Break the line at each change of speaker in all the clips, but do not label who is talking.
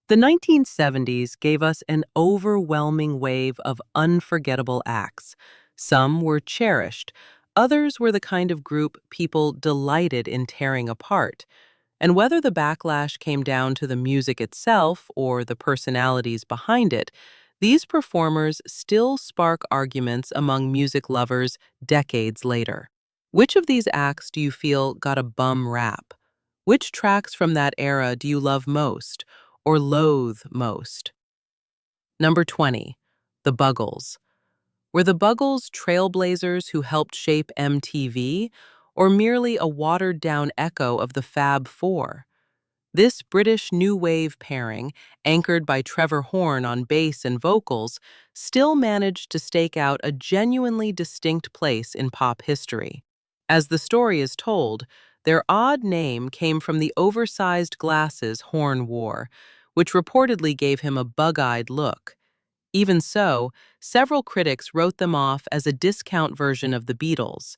The 1970s gave us an overwhelming wave of unforgettable acts. Some were cherished, others were the kind of group people delighted in tearing apart. And whether the backlash came down to the music itself or the personalities behind it, these performers still spark arguments among music lovers decades later. Which of these acts do you feel got a bum rap? Which tracks from that era do you love most or loathe most? Number 20, the Buggles. Were the Buggles trailblazers who helped shape MTV, or merely a watered-down echo of the Fab Four? This British new wave pairing, anchored by Trevor Horn on bass and vocals, still managed to stake out a genuinely distinct place in pop history. As the story is told, their odd name came from the oversized glasses Horn wore, which reportedly gave him a bug-eyed look. Even so, several critics wrote them off as a discount version of the Beatles.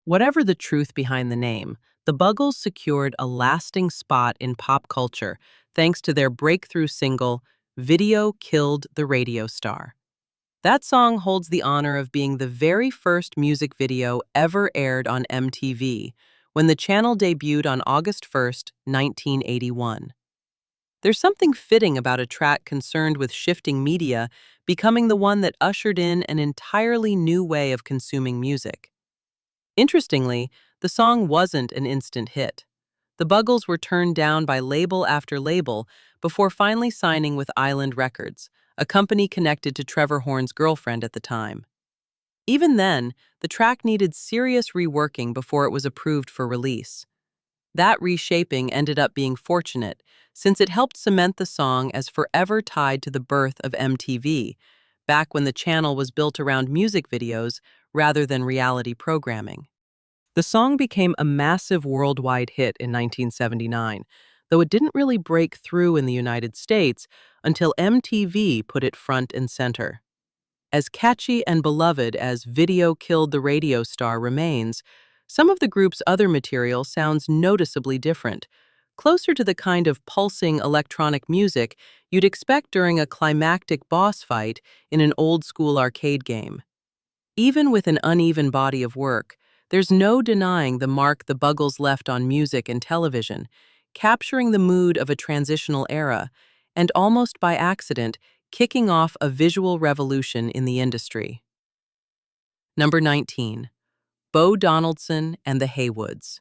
Whatever the truth behind the name, the Buggles secured a lasting spot in pop culture thanks to their breakthrough single, Video Killed the Radio Star. That song holds the honor of being the very first music video ever aired on MTV, when the channel debuted on August 1st, 1981. There's something fitting about a track concerned with shifting media becoming the one that ushered in an entirely new way of consuming music. Interestingly, the song wasn't an instant hit. The Buggles were turned down by label after label before finally signing with Island Records, a company connected to Trevor Horn's girlfriend at the time. Even then, the track needed serious reworking before it was approved for release. That reshaping ended up being fortunate, since it helped cement the song as forever tied to the birth of MTV, back when the channel was built around music videos rather than reality programming. The song became a massive worldwide hit in 1979, though it didn't really break through in the United States until MTV put it front and center. As catchy and beloved as Video Killed the Radio Star remains, some of the group's other material sounds noticeably different, closer to the kind of pulsing electronic music you'd expect during a climactic boss fight in an old-school arcade game. Even with an uneven body of work, there's no denying the mark the Buggles left on music and television, capturing the mood of a transitional era, and almost by accident, kicking off a visual revolution in the industry. Number 19. Bo Donaldson and the Haywoods.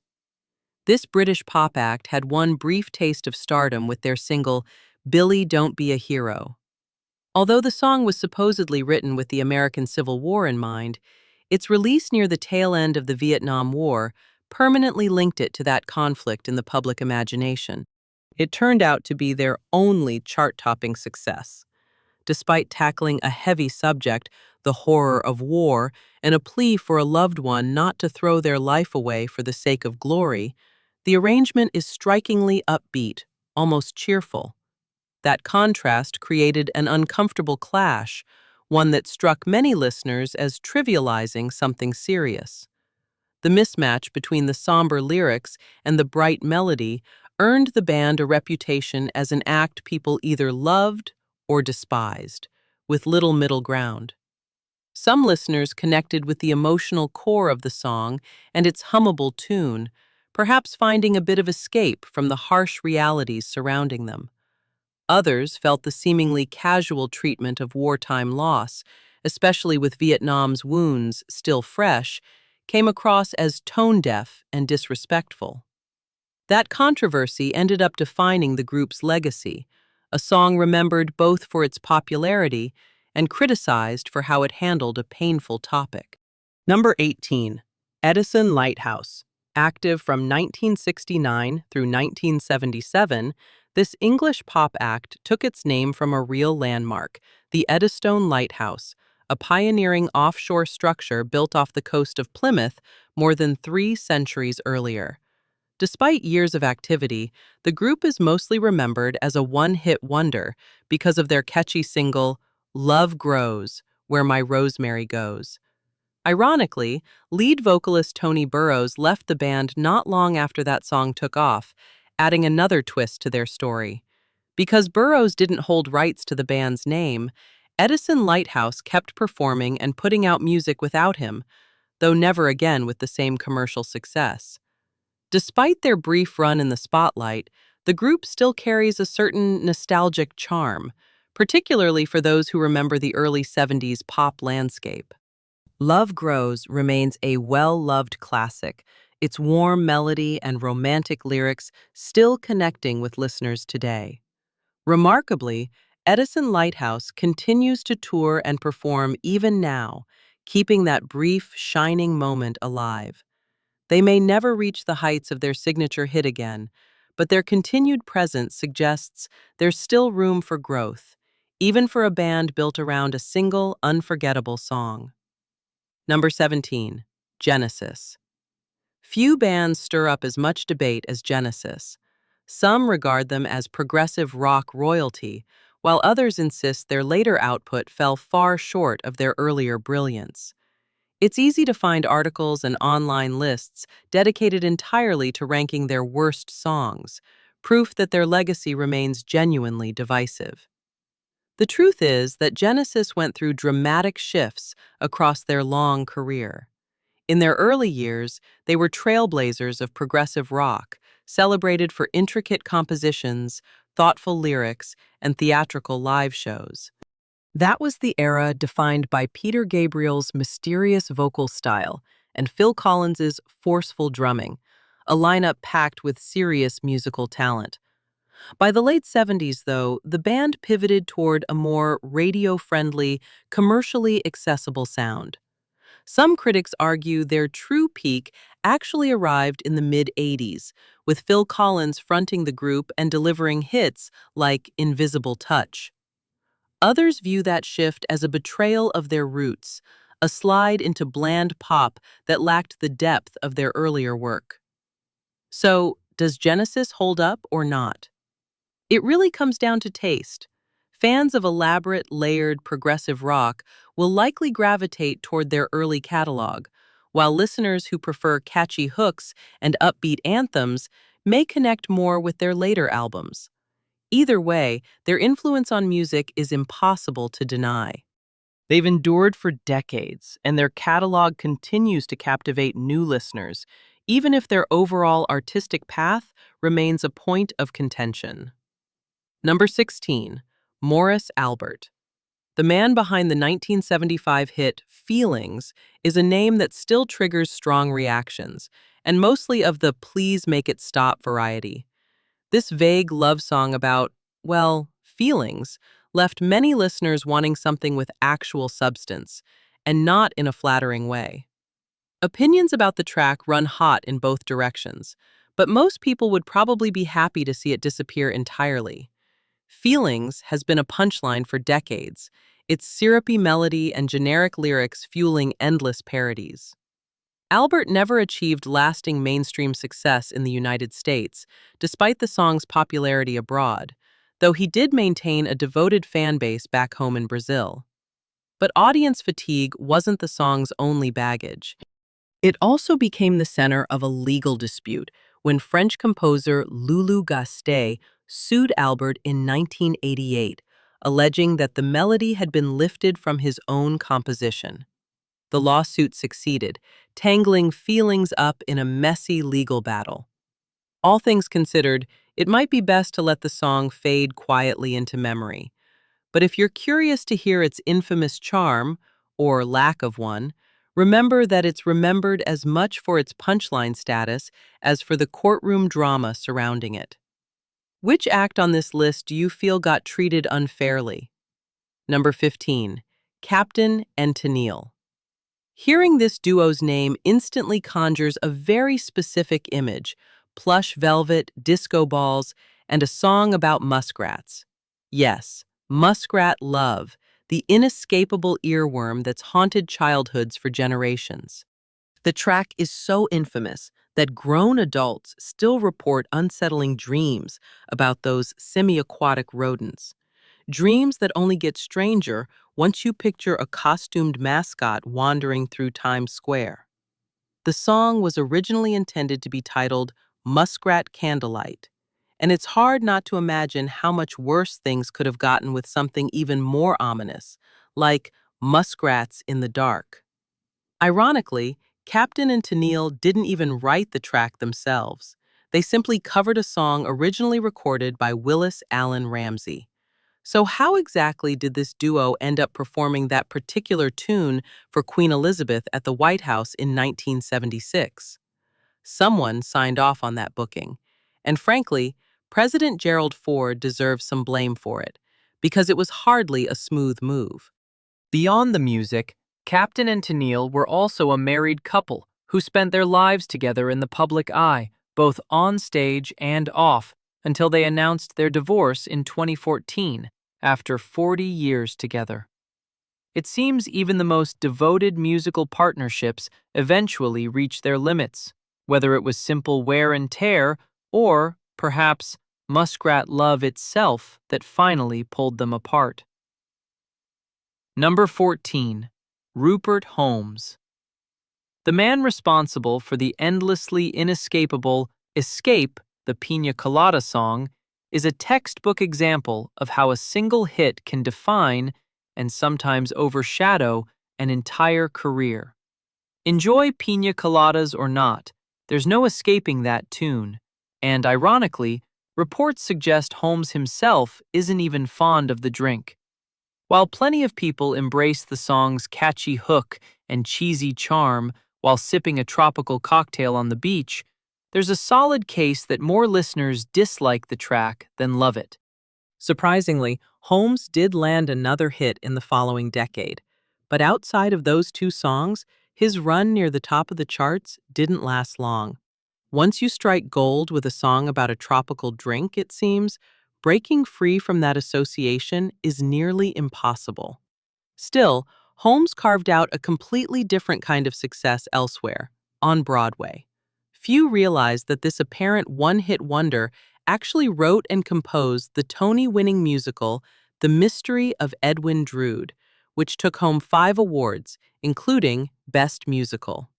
This British pop act had one brief taste of stardom with their single, Billy Don't Be a Hero. Although the song was supposedly written with the American Civil War in mind, its release near the tail end of the Vietnam War permanently linked it to that conflict in the public imagination. It turned out to be their only chart-topping success. Despite tackling a heavy subject, the horror of war, and a plea for a loved one not to throw their life away for the sake of glory, the arrangement is strikingly upbeat, almost cheerful. That contrast created an uncomfortable clash, one that struck many listeners as trivializing something serious. The mismatch between the somber lyrics and the bright melody earned the band a reputation as an act people either loved or despised, with little middle ground. Some listeners connected with the emotional core of the song and its hummable tune, perhaps finding a bit of escape from the harsh realities surrounding them. Others felt the seemingly casual treatment of wartime loss, especially with Vietnam's wounds still fresh, came across as tone-deaf and disrespectful. That controversy ended up defining the group's legacy, a song remembered both for its popularity and criticized for how it handled a painful topic. Number 18. Edison Lighthouse. Active from 1969 through 1977, this English pop act took its name from a real landmark, the Eddystone Lighthouse, a pioneering offshore structure built off the coast of Plymouth more than 3 centuries earlier. Despite years of activity, the group is mostly remembered as a one-hit wonder because of their catchy single, Love Grows, Where My Rosemary Goes. Ironically, lead vocalist Tony Burrows left the band not long after that song took off, adding another twist to their story. Because Burroughs didn't hold rights to the band's name, Edison Lighthouse kept performing and putting out music without him, though never again with the same commercial success. Despite their brief run in the spotlight, the group still carries a certain nostalgic charm, particularly for those who remember the early 70s pop landscape. Love Grows remains a well-loved classic, its warm melody and romantic lyrics still connecting with listeners today. Remarkably, Edison Lighthouse continues to tour and perform even now, keeping that brief, shining moment alive. They may never reach the heights of their signature hit again, but their continued presence suggests there's still room for growth, even for a band built around a single, unforgettable song. Number 17, Genesis. Few bands stir up as much debate as Genesis. Some regard them as progressive rock royalty, while others insist their later output fell far short of their earlier brilliance. It's easy to find articles and online lists dedicated entirely to ranking their worst songs, proof that their legacy remains genuinely divisive. The truth is that Genesis went through dramatic shifts across their long career. In their early years, they were trailblazers of progressive rock, celebrated for intricate compositions, thoughtful lyrics, and theatrical live shows. That was the era defined by Peter Gabriel's mysterious vocal style and Phil Collins's forceful drumming, a lineup packed with serious musical talent. By the late 70s, though, the band pivoted toward a more radio-friendly, commercially accessible sound. Some critics argue their true peak actually arrived in the mid-80s, with Phil Collins fronting the group and delivering hits like Invisible Touch. Others view that shift as a betrayal of their roots, a slide into bland pop that lacked the depth of their earlier work. So, does Genesis hold up or not? It really comes down to taste. Fans of elaborate, layered, progressive rock will likely gravitate toward their early catalog, while listeners who prefer catchy hooks and upbeat anthems may connect more with their later albums. Either way, their influence on music is impossible to deny. They've endured for decades, and their catalog continues to captivate new listeners, even if their overall artistic path remains a point of contention. Number 16, Morris Albert. The man behind the 1975 hit Feelings is a name that still triggers strong reactions, and mostly of the please make it stop variety. This vague love song about, well, feelings, left many listeners wanting something with actual substance, and not in a flattering way. Opinions about the track run hot in both directions, but most people would probably be happy to see it disappear entirely. Feelings has been a punchline for decades, its syrupy melody and generic lyrics fueling endless parodies. Albert never achieved lasting mainstream success in the United States, despite the song's popularity abroad, though he did maintain a devoted fan base back home in Brazil. But audience fatigue wasn't the song's only baggage. It also became the center of a legal dispute when French composer Lulu Gastet sued Albert in 1988, alleging that the melody had been lifted from his own composition. The lawsuit succeeded, tangling Feelings up in a messy legal battle. All things considered, it might be best to let the song fade quietly into memory. But if you're curious to hear its infamous charm, or lack of one, remember that it's remembered as much for its punchline status as for the courtroom drama surrounding it. Which act on this list do you feel got treated unfairly? Number 15, Captain and Tennille. Hearing this duo's name instantly conjures a very specific image: plush velvet, disco balls, and a song about muskrats. Yes, muskrat love, the inescapable earworm that's haunted childhoods for generations. The track is so infamous that grown adults still report unsettling dreams about those semi-aquatic rodents. Dreams that only get stranger once you picture a costumed mascot wandering through Times Square. The song was originally intended to be titled Muskrat Candlelight, and it's hard not to imagine how much worse things could have gotten with something even more ominous, like muskrats in the dark. Ironically, Captain and Tennille didn't even write the track themselves. They simply covered a song originally recorded by Willis Allen Ramsey. So how exactly did this duo end up performing that particular tune for Queen Elizabeth at the White House in 1976? Someone signed off on that booking. And frankly, President Gerald Ford deserves some blame for it, because it was hardly a smooth move.
Beyond the music, Captain and Tennille were also a married couple who spent their lives together in the public eye, both on stage and off, until they announced their divorce in 2014, after 40 years together. It seems even the most devoted musical partnerships eventually reach their limits, whether it was simple wear and tear or, perhaps, muskrat love itself that finally pulled them apart. Number 14. Rupert Holmes. The man responsible for the endlessly inescapable Escape, the Pina Colada song, is a textbook example of how a single hit can define and sometimes overshadow an entire career. Enjoy Pina Coladas or not, there's no escaping that tune, and ironically, reports suggest Holmes himself isn't even fond of the drink. While plenty of people embrace the song's catchy hook and cheesy charm while sipping a tropical cocktail on the beach, there's a solid case that more listeners dislike the track than love it.
Surprisingly, Holmes did land another hit in the following decade. But outside of those two songs, his run near the top of the charts didn't last long. Once you strike gold with a song about a tropical drink, it seems, breaking free from that association is nearly impossible. Still, Holmes carved out a completely different kind of success elsewhere, on Broadway. Few realize that this apparent one-hit wonder actually wrote and composed the Tony-winning musical The Mystery of Edwin Drood, which took home 5 awards, including Best Musical.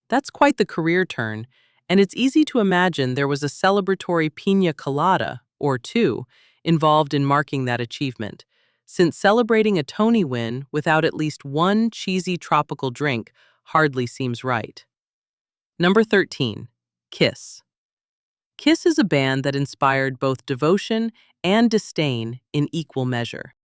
That's quite the career turn, and it's easy to imagine there was a celebratory pina colada, or two, involved in marking that achievement, since celebrating a Tony win without at least one cheesy tropical drink hardly seems right. Number 13. Kiss. Kiss is a band that inspired both devotion and disdain in equal measure.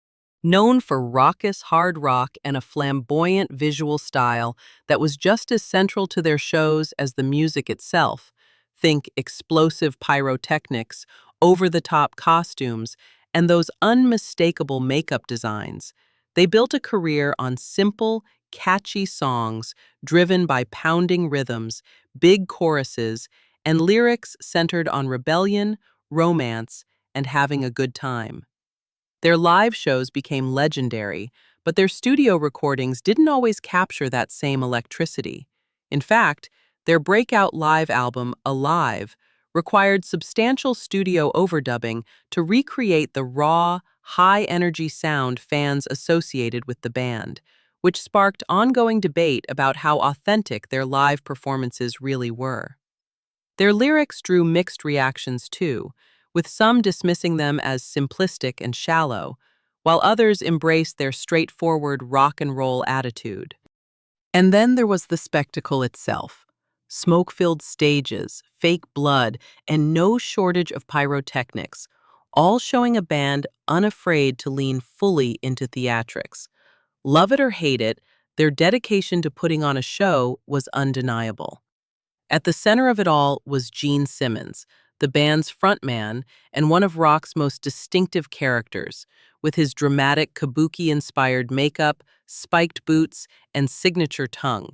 Known for raucous hard rock and a flamboyant visual style that was just as central to their shows as the music itself, think explosive pyrotechnics, over-the-top costumes, and those unmistakable makeup designs, they built a career on simple, catchy songs driven by pounding rhythms, big choruses, and lyrics centered on rebellion, romance, and having a good time. Their live shows became legendary, but their studio recordings didn't always capture that same electricity. In fact, their breakout live album, Alive, required substantial studio overdubbing to recreate the raw, high-energy sound fans associated with the band, which sparked ongoing debate about how authentic their live performances really were. Their lyrics drew mixed reactions too, with some dismissing them as simplistic and shallow, while others embraced their straightforward rock and roll attitude. And then there was the spectacle itself. Smoke-filled stages, fake blood, and no shortage of pyrotechnics, all showing a band unafraid to lean fully into theatrics. Love it or hate it, their dedication to putting on a show was undeniable. At the center of it all was Gene Simmons, the band's frontman and one of rock's most distinctive characters, with his dramatic kabuki-inspired makeup, spiked boots, and signature tongue,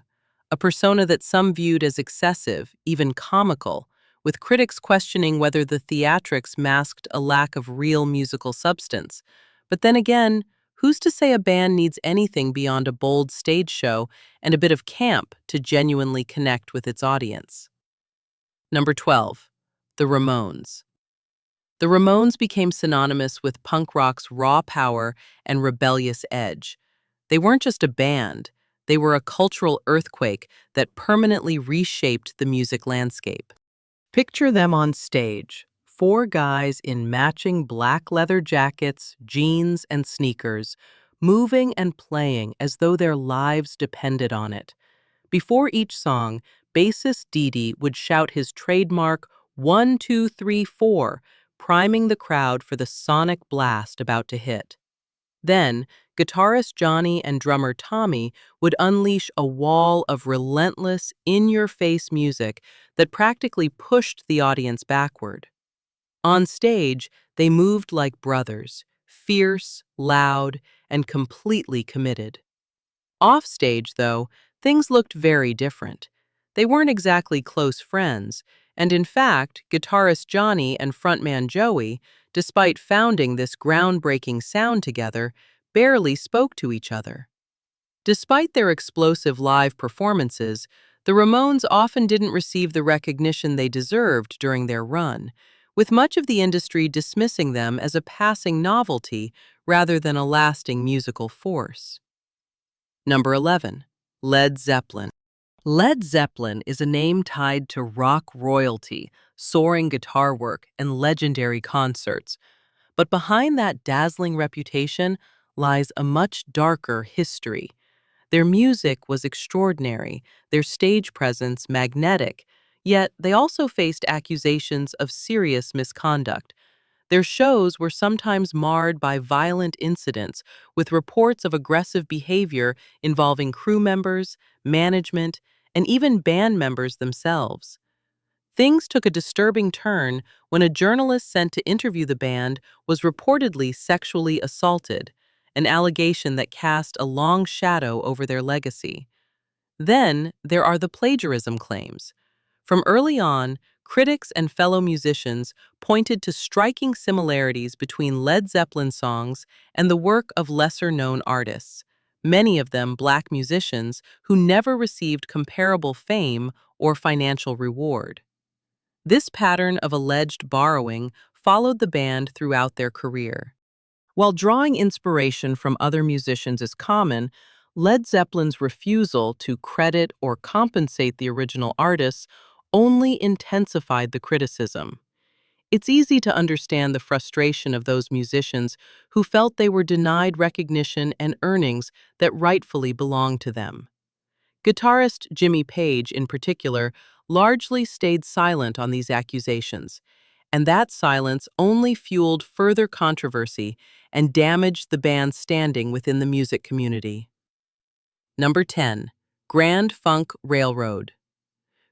a persona that some viewed as excessive, even comical, with critics questioning whether the theatrics masked a lack of real musical substance. But then again, who's to say a band needs anything beyond a bold stage show and a bit of camp to genuinely connect with its audience? Number 12. The Ramones. The Ramones became synonymous with punk rock's raw power and rebellious edge. They weren't just a band, they were a cultural earthquake that permanently reshaped the music landscape. Picture them on stage, Four guys in matching black leather jackets, jeans, and sneakers, moving and playing as though their lives depended on it. Before each song, bassist Dee would shout his trademark 1, 2, 3, 4, priming the crowd for the sonic blast about to hit. Then, guitarist Johnny and drummer Tommy would unleash a wall of relentless, in-your-face music that practically pushed the audience backward. On stage, they moved like brothers, fierce, loud, and completely committed. Off stage, though, things looked very different. They weren't exactly close friends, and in fact, guitarist Johnny and frontman Joey, despite founding this groundbreaking sound together, barely spoke to each other. Despite their explosive live performances, the Ramones often didn't receive the recognition they deserved during their run, with much of the industry dismissing them as a passing novelty rather than a lasting musical force. Number 11. Led Zeppelin. Led Zeppelin is a name tied to rock royalty, soaring guitar work, and legendary concerts. But behind that dazzling reputation lies a much darker history. Their music was extraordinary, their stage presence magnetic, yet they also faced accusations of serious misconduct. Their shows were sometimes marred by violent incidents, with reports of aggressive behavior involving crew members, management, and even band members themselves. Things took a disturbing turn when a journalist sent to interview the band was reportedly sexually assaulted, an allegation that cast a long shadow over their legacy. Then there are the plagiarism claims. From early on, critics and fellow musicians pointed to striking similarities between Led Zeppelin songs and the work of lesser-known artists, many of them Black musicians who never received comparable fame or financial reward. This pattern of alleged borrowing followed the band throughout their career. While drawing inspiration from other musicians is common, Led Zeppelin's refusal to credit or compensate the original artists only intensified the criticism. It's easy to understand the frustration of those musicians who felt they were denied recognition and earnings that rightfully belonged to them. Guitarist Jimmy Page, in particular, largely stayed silent on these accusations, and that silence only fueled further controversy and damaged the band's standing within the music community. Number 10. Grand Funk Railroad.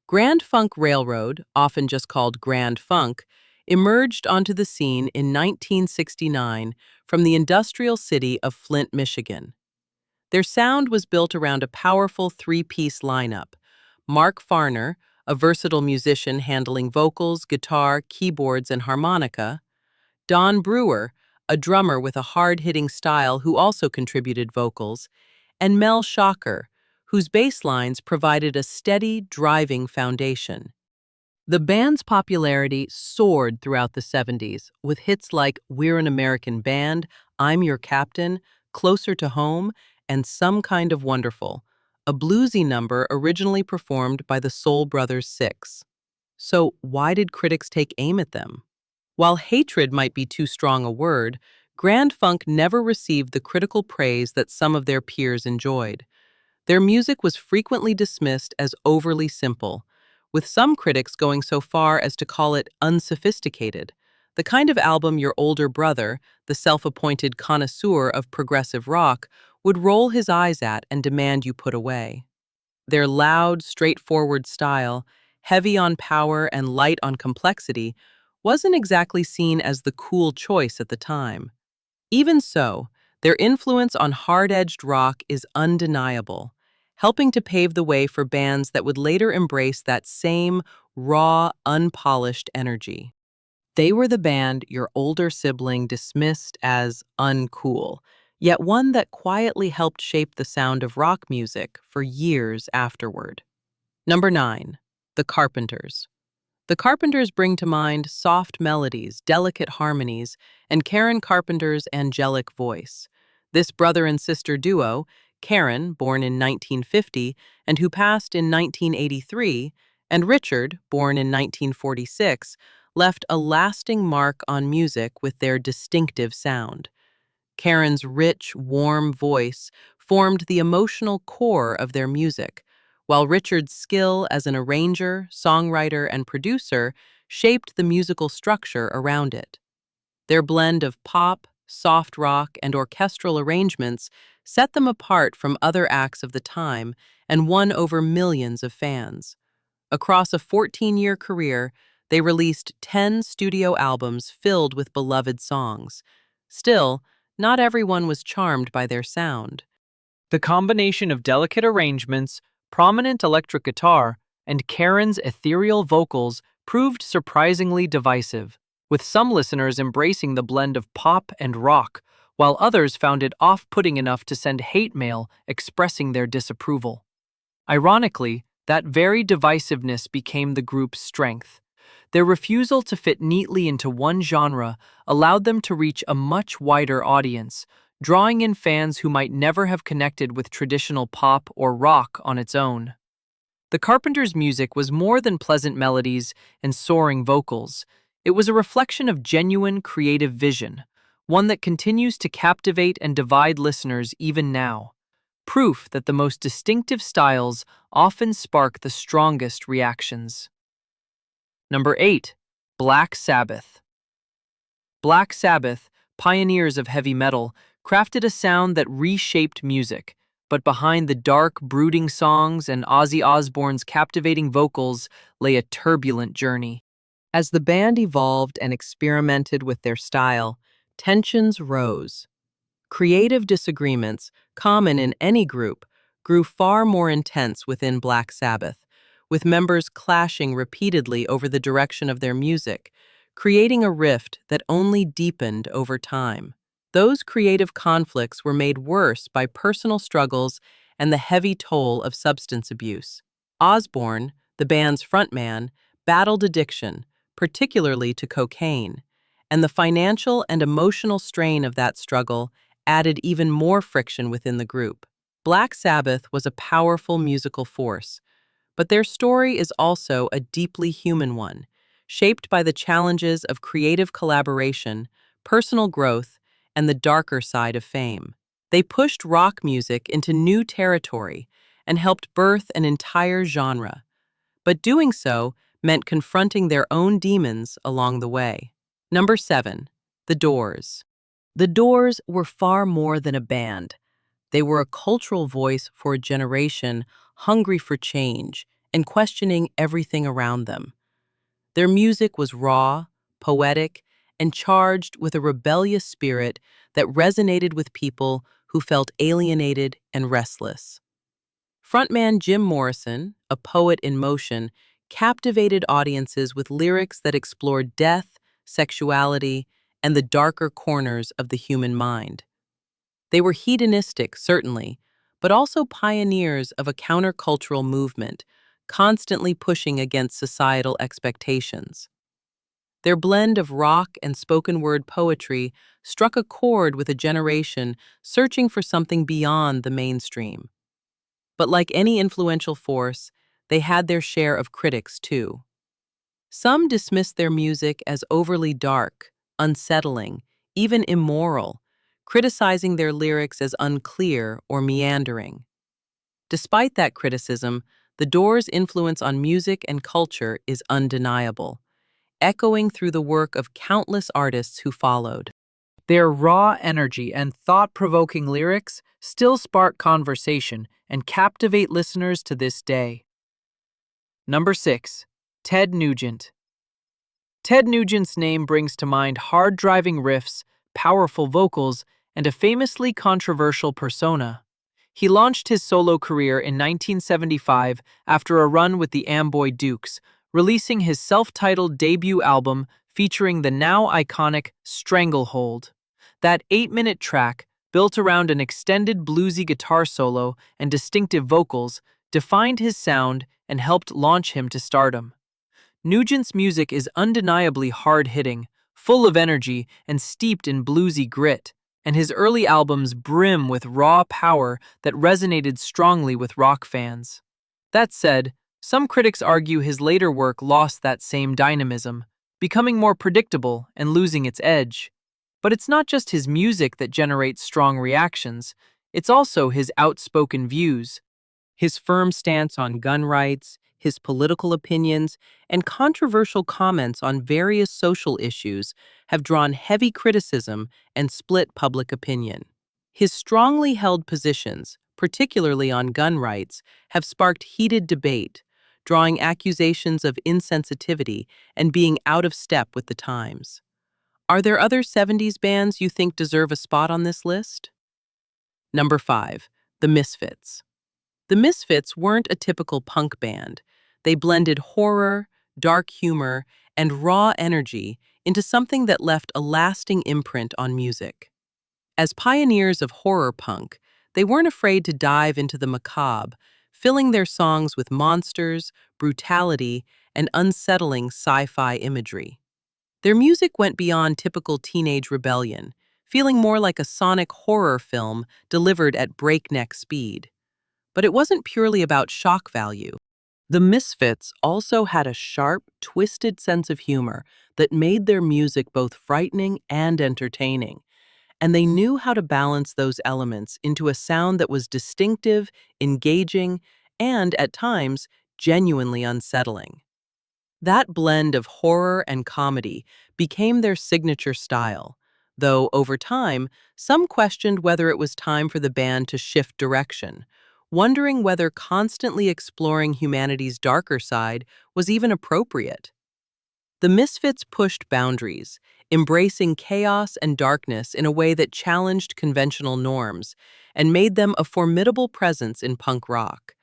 Grand Funk Railroad, often just called Grand Funk, emerged onto the scene in 1969 from the industrial city of Flint, Michigan. Their sound was built around a powerful three-piece lineup. Mark Farner, a versatile musician handling vocals, guitar, keyboards, and harmonica; Don Brewer, a drummer with a hard-hitting style who also contributed vocals; and Mel Shocker, whose bass lines provided a steady, driving foundation. The band's popularity soared throughout the 70s, with hits like We're an American Band, I'm Your Captain, Closer to Home, and Some Kind of Wonderful, a bluesy number originally performed by the Soul Brothers Six. So why did critics take aim at them? While hatred might be too strong a word, Grand Funk never received the critical praise that some of their peers enjoyed. Their music was frequently dismissed as overly simple, with some critics going so far as to call it unsophisticated, the kind of album your older brother, the self-appointed connoisseur of progressive rock, would roll his eyes at and demand you put away. Their loud, straightforward style, heavy on power and light on complexity, wasn't exactly seen as the cool choice at the time. Even so, their influence on hard-edged rock is undeniable, helping to pave the way for bands that would later embrace that same raw, unpolished energy. They were the band your older sibling dismissed as uncool, yet one that quietly helped shape the sound of rock music for years afterward. Number 9. The Carpenters. The Carpenters bring to mind soft melodies, delicate harmonies, and Karen Carpenter's angelic voice. This brother and sister duo, Karen, born in 1950 and who passed in 1983, and Richard, born in 1946, left a lasting mark on music with their distinctive sound. Karen's rich, warm voice formed the emotional core of their music, while Richard's skill as an arranger, songwriter, and producer shaped the musical structure around it. Their blend of pop, soft rock, and orchestral arrangements set them apart from other acts of the time and won over millions of fans. Across a 14-year career, they released 10 studio albums filled with beloved songs. Still, not everyone was charmed by their sound.
The combination of delicate arrangements, prominent electric guitar, and Karen's ethereal vocals proved surprisingly divisive, with some listeners embracing the blend of pop and rock, while others found it off-putting enough to send hate mail expressing their disapproval. Ironically, that very divisiveness became the group's strength. Their refusal to fit neatly into one genre allowed them to reach a much wider audience, drawing in fans who might never have connected with traditional pop or rock on its own. The Carpenters' music was more than pleasant melodies and soaring vocals. It was a reflection of genuine creative vision, one that continues to captivate and divide listeners even now. Proof that the most distinctive styles often spark the strongest reactions. Number 8. Black Sabbath. Black Sabbath, pioneers of heavy metal, crafted a sound that reshaped music, but behind the dark, brooding songs and Ozzy Osbourne's captivating vocals lay a turbulent journey.
As the band evolved and experimented with their style, tensions rose. Creative disagreements, common in any group, grew far more intense within Black Sabbath, with members clashing repeatedly over the direction of their music, creating a rift that only deepened over time. Those creative conflicts were made worse by personal struggles and the heavy toll of substance abuse. Osbourne, the band's frontman, battled addiction, particularly to cocaine, and the financial and emotional strain of that struggle added even more friction within the group. Black Sabbath was a powerful musical force, but their story is also a deeply human one, shaped by the challenges of creative collaboration, personal growth, and the darker side of fame. They pushed rock music into new territory and helped birth an entire genre, but doing so meant confronting their own demons along the way. Number 7. The Doors. The Doors were far more than a band. They were a cultural voice for a generation hungry for change and questioning everything around them. Their music was raw, poetic, and charged with a rebellious spirit that resonated with people who felt alienated and restless. Frontman Jim Morrison, a poet in motion, captivated audiences with lyrics that explored death, sexuality, and the darker corners of the human mind. They were hedonistic, certainly, but also pioneers of a countercultural movement, constantly pushing against societal expectations. Their blend of rock and spoken-word poetry struck a chord with a generation searching for something beyond the mainstream. But like any influential force, they had their share of critics, too. Some dismissed their music as overly dark, unsettling, even immoral, criticizing their lyrics as unclear or meandering. Despite that criticism, the Doors' influence on music and culture is undeniable, echoing through the work of countless artists who followed.
Their raw energy and thought-provoking lyrics still spark conversation and captivate listeners to this day. Number 6. Ted Nugent. Ted Nugent's name brings to mind hard-driving riffs, powerful vocals, and a famously controversial persona. He launched his solo career in 1975 after a run with the Amboy Dukes, releasing his self-titled debut album featuring the now iconic Stranglehold. That 8-minute track, built around an extended bluesy guitar solo and distinctive vocals, defined his sound and helped launch him to stardom. Nugent's music is undeniably hard-hitting, full of energy, and steeped in bluesy grit, and his early albums brim with raw power that resonated strongly with rock fans. That said, some critics argue his later work lost that same dynamism, becoming more predictable and losing its edge. But it's not just his music that generates strong reactions, it's also his outspoken views. His firm stance on gun rights, his political opinions, and controversial comments on various social issues have drawn heavy criticism and split public opinion. His strongly held positions, particularly on gun rights, have sparked heated debate, drawing accusations of insensitivity and being out of step with the times. Are there other 70s bands you think deserve a spot on this list? Number 5. The Misfits. The Misfits weren't a typical punk band. They blended horror, dark humor, and raw energy into something that left a lasting imprint on music. As pioneers of horror punk, they weren't afraid to dive into the macabre, filling their songs with monsters, brutality, and unsettling sci-fi imagery. Their music went beyond typical teenage rebellion, feeling more like a sonic horror film delivered at breakneck speed. But it wasn't purely about shock value. The Misfits also had a sharp, twisted sense of humor that made their music both frightening and entertaining, and they knew how to balance those elements into a sound that was distinctive, engaging, and, at times, genuinely unsettling. That blend of horror and comedy became their signature style, though over time, some questioned whether it was time for the band to shift direction, wondering whether constantly exploring humanity's darker side was even appropriate. The Misfits pushed boundaries, embracing chaos and darkness in a way that challenged conventional norms and made them a formidable presence in punk rock.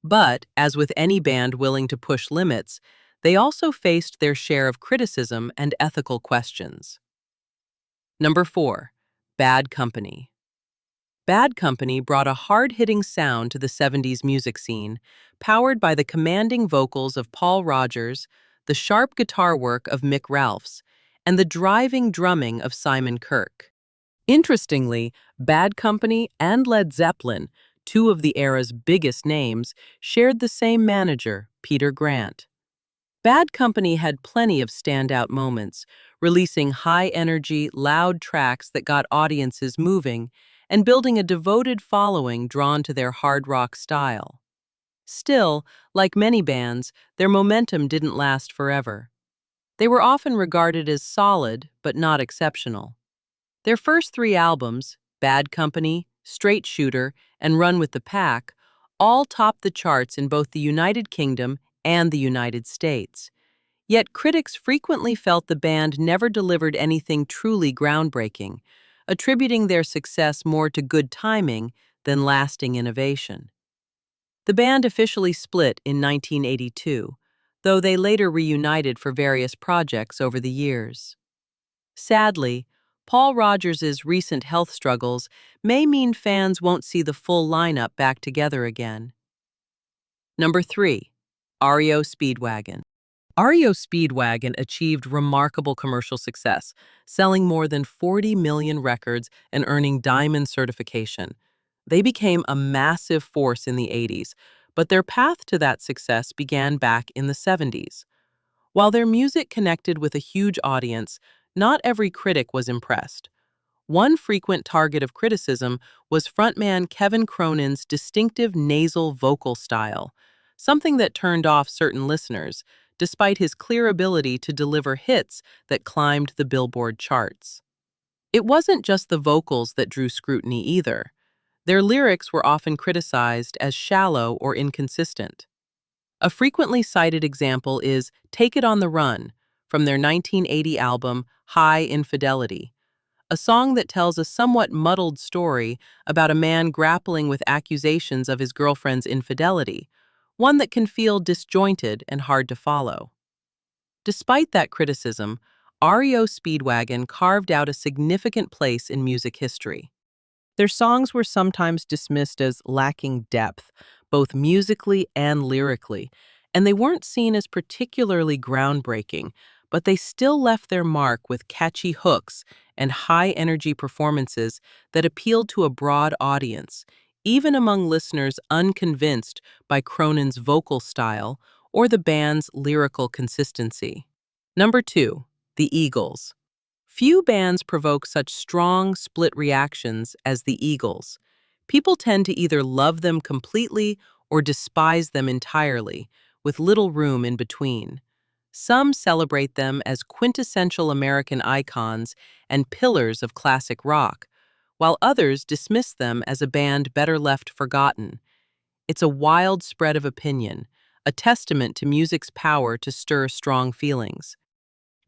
But, as with any band willing to push limits, they also faced their share of criticism and ethical questions. Number 4. Bad Company. Bad Company brought a hard-hitting sound to the 70s music scene, powered by the commanding vocals of Paul Rodgers, the sharp guitar work of Mick Ralphs, and the driving drumming of Simon Kirke. Interestingly, Bad Company and Led Zeppelin, two of the era's biggest names, shared the same manager, Peter Grant. Bad Company had plenty of standout moments, releasing high-energy, loud tracks that got audiences moving and building a devoted following drawn to their hard rock style. Still, like many bands, their momentum didn't last forever. They were often regarded as solid but not exceptional. Their first 3 albums, Bad Company, Straight Shooter, and Run with the Pack, all topped the charts in both the United Kingdom and the United States. Yet critics frequently felt the band never delivered anything truly groundbreaking, attributing their success more to good timing than lasting innovation. The band officially split in 1982, though they later reunited for various projects over the years. Sadly, Paul Rodgers' recent health struggles may mean fans won't see the full lineup back together again. Number 3. REO Speedwagon. REO Speedwagon achieved remarkable commercial success, selling more than 40 million records and earning diamond certification. They became a massive force in the 80s, but their path to that success began back in the 70s. While their music connected with a huge audience, not every critic was impressed. One frequent target of criticism was frontman Kevin Cronin's distinctive nasal vocal style, something that turned off certain listeners, despite his clear ability to deliver hits that climbed the Billboard charts. It wasn't just the vocals that drew scrutiny either. Their lyrics were often criticized as shallow or inconsistent. A frequently cited example is Take It on the Run from their 1980 album High Infidelity, a song that tells a somewhat muddled story about a man grappling with accusations of his girlfriend's infidelity, one that can feel disjointed and hard to follow. Despite that criticism, REO Speedwagon carved out a significant place in music history. Their songs were sometimes dismissed as lacking depth, both musically and lyrically, and they weren't seen as particularly groundbreaking, but they still left their mark with catchy hooks and high-energy performances that appealed to a broad audience, even among listeners unconvinced by Cronin's vocal style or the band's lyrical consistency.
Number 2, the Eagles. Few bands provoke such strong split reactions as the Eagles. People tend to either love them completely or despise them entirely, with little room in between. Some celebrate them as quintessential American icons and pillars of classic rock, while others dismiss them as a band better left forgotten. It's a wild spread of opinion, a testament to music's power to stir strong feelings.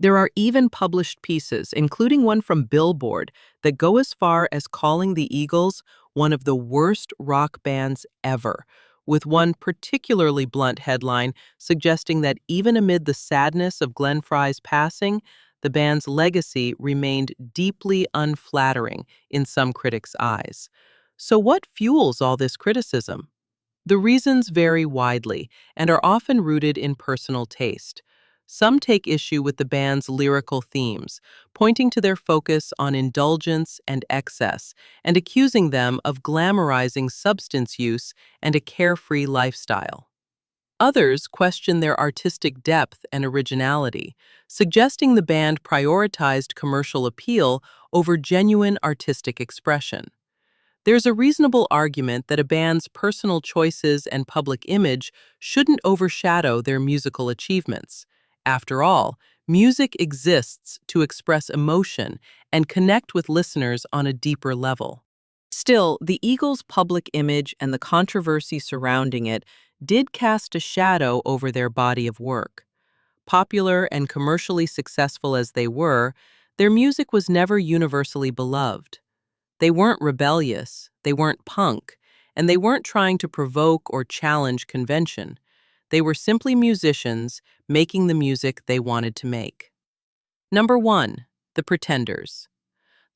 There are even published pieces, including one from Billboard, that go as far as calling the Eagles one of the worst rock bands ever, with one particularly blunt headline suggesting that even amid the sadness of Glenn Frey's passing, the band's legacy remained deeply unflattering in some critics' eyes. So what fuels all this criticism? The reasons vary widely and are often rooted in personal taste. Some take issue with the band's lyrical themes, pointing to their focus on indulgence and excess, and accusing them of glamorizing substance use and a carefree lifestyle. Others question their artistic depth and originality, suggesting the band prioritized commercial appeal over genuine artistic expression. There's a reasonable argument that a band's personal choices and public image shouldn't overshadow their musical achievements. After all, music exists to express emotion and connect with listeners on a deeper level. Still, the Eagles' public image and the controversy surrounding it did cast a shadow over their body of work. Popular and commercially successful as they were, their music was never universally beloved. They weren't rebellious, they weren't punk, and they weren't trying to provoke or challenge convention. They were simply musicians making the music they wanted to make. Number 1, the Pretenders.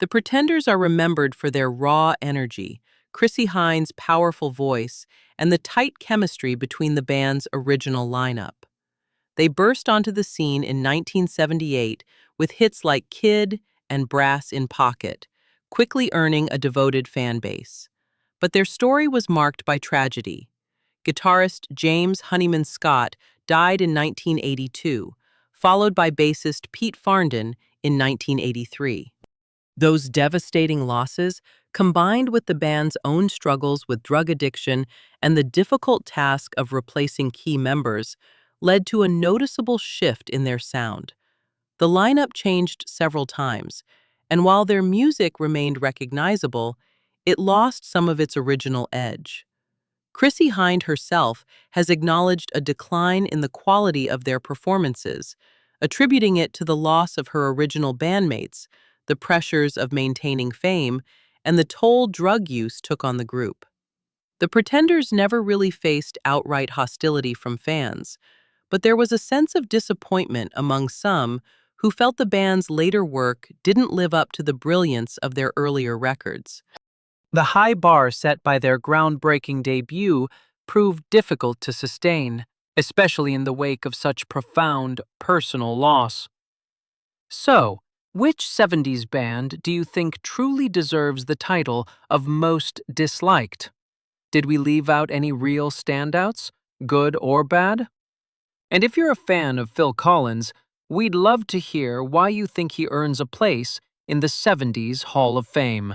The Pretenders are remembered for their raw energy, Chrissie Hynde's powerful voice, and the tight chemistry between the band's original lineup. They burst onto the scene in 1978 with hits like Kid and Brass in Pocket, quickly earning a devoted fan base. But their story was marked by tragedy. Guitarist James Honeyman Scott died in 1982, followed by bassist Pete Farndon in 1983. Those devastating losses, combined with the band's own struggles with drug addiction and the difficult task of replacing key members, led to a noticeable shift in their sound. The lineup changed several times, and while their music remained recognizable, it lost some of its original edge. Chrissie Hynde herself has acknowledged a decline in the quality of their performances, attributing it to the loss of her original bandmates, the pressures of maintaining fame, and the toll drug use took on the group. The Pretenders never really faced outright hostility from fans, but there was a sense of disappointment among some who felt the band's later work didn't live up to the brilliance of their earlier records.
The high bar set by their groundbreaking debut proved difficult to sustain, especially in the wake of such profound personal loss. So, which 70s band do you think truly deserves the title of most disliked? Did we leave out any real standouts, good or bad? And if you're a fan of Phil Collins, we'd love to hear why you think he earns a place in the 70s Hall of Fame.